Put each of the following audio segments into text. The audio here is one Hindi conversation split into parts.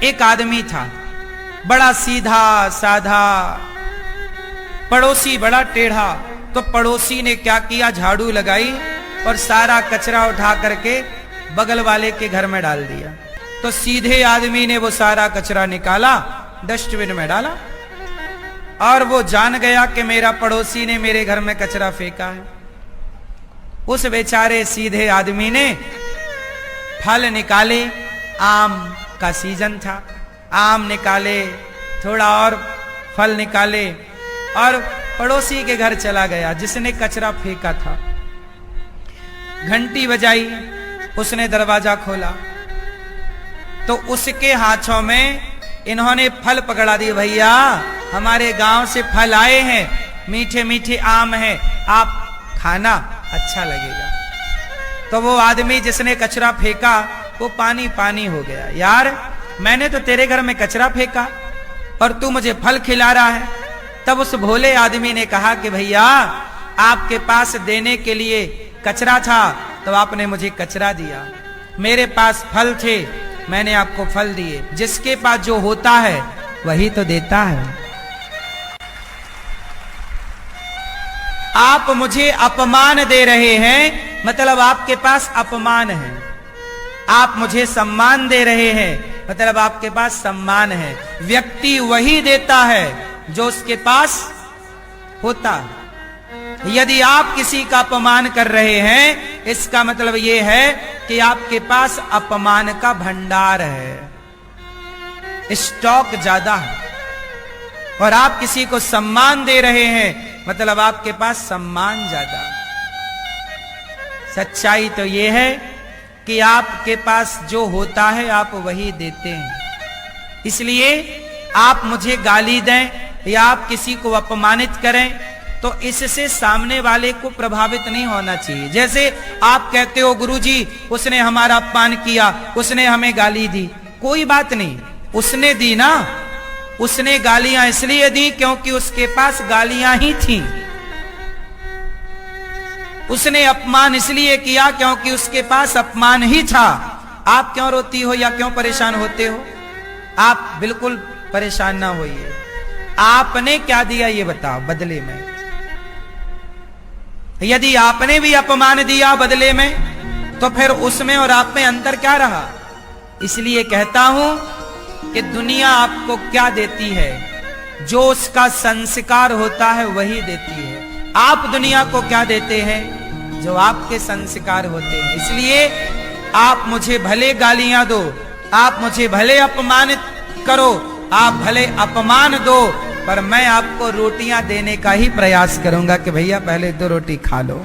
एक आदमी था, बड़ा सीधा साधा, पड़ोसी बड़ा टेढ़ा। तो पड़ोसी ने क्या किया, झाड़ू लगाई और सारा कचरा उठा करके बगल वाले के घर में डाल दिया। तो सीधे आदमी ने वो सारा कचरा निकाला, डस्टबिन में डाला, और वो जान गया कि मेरा पड़ोसी ने मेरे घर में कचरा फेंका है। उस बेचारे सीधे आदमी ने फल निकाले, आम का सीजन था, आम निकाले, थोड़ा और फल निकाले, और पड़ोसी के घर चला गया जिसने कचरा फेंका था। घंटी बजाई, उसने दरवाजा खोला तो उसके हाथों में इन्होंने फल पकड़ा दिए। भैया, हमारे गांव से फल आए हैं, मीठे मीठे आम हैं, आप खाना, अच्छा लगेगा। तो वो आदमी जिसने कचरा फेंका वो पानी पानी हो गया। यार, मैंने तो तेरे घर में कचरा फेंका और तू मुझे फल खिला रहा है। तब उस भोले आदमी ने कहा कि भैया, आपके पास देने के लिए कचरा था तो आपने मुझे कचरा दिया, मेरे पास फल थे, मैंने आपको फल दिए। जिसके पास जो होता है वही तो देता है। आप मुझे अपमान दे रहे हैं, मतलब आपके पास अपमान है। आप मुझे सम्मान दे रहे हैं, मतलब आपके पास सम्मान है। व्यक्ति वही देता है जो उसके पास होता है। यदि आप किसी का अपमान कर रहे हैं, इसका मतलब यह है कि आपके पास अपमान का भंडार है, स्टॉक ज्यादा है। और आप किसी को सम्मान दे रहे हैं, मतलब आपके पास सम्मान ज्यादा है। सच्चाई तो यह है कि आपके पास जो होता है आप वही देते हैं। इसलिए आप मुझे गाली दें या आप किसी को अपमानित करें तो इससे सामने वाले को प्रभावित नहीं होना चाहिए। जैसे आप कहते हो, गुरुजी उसने हमारा अपमान किया, उसने हमें गाली दी, कोई बात नहीं, उसने दी ना, उसने गालियां इसलिए दी क्योंकि उसके पास गालियां ही थी। उसने अपमान इसलिए किया क्योंकि उसके पास अपमान ही था। आप क्यों रोती हो या क्यों परेशान होते हो? आप बिल्कुल परेशान ना होइए। आपने क्या दिया ये बताओ बदले में। यदि आपने भी अपमान दिया बदले में तो फिर उसमें और आप में अंतर क्या रहा? इसलिए कहता हूं कि दुनिया आपको क्या देती है, जो उसका संस्कार होता है वही देती है। आप दुनिया को क्या देते हैं? जो आपके संस्कार होते हैं। इसलिए आप मुझे भले गालियां दो, आप मुझे भले अपमानित करो, आप भले अपमान दो, पर मैं आपको रोटियां देने का ही प्रयास करूंगा कि भैया पहले 2 रोटी खा लो।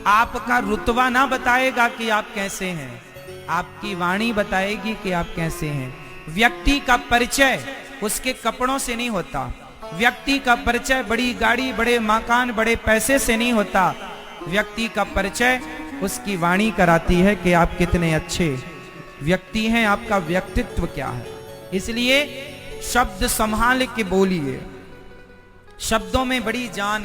आपका रुतबा ना बताएगा कि आप कैसे हैं, आपकी वाणी बताएगी कि आप कैसे हैं। व्यक्ति का परिचय उसके कपड़ों से नहीं होता, व्यक्ति का परिचय बड़ी गाड़ी, बड़े मकान, बड़े पैसे से नहीं होता। व्यक्ति का परिचय उसकी वाणी कराती है कि आप कितने अच्छे व्यक्ति हैं, आपका व्यक्तित्व क्या है। इसलिए शब्द संभाल के बोलिए, शब्दों में बड़ी जान।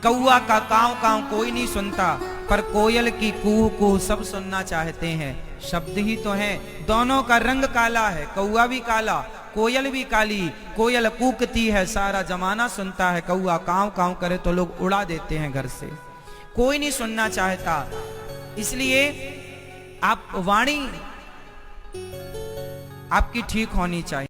कौआ का काव काव कोई नहीं सुनता, पर कोयल की कूह कूह सब सुनना चाहते हैं। शब्द ही तो हैं, दोनों का रंग काला है, कौआ भी काला, कोयल भी काली। कोयल कूकती है, सारा जमाना सुनता है, कौआ काव काव करे तो लोग उड़ा देते हैं घर से, कोई नहीं सुनना चाहता। इसलिए आप वाणी आपकी ठीक होनी चाहिए।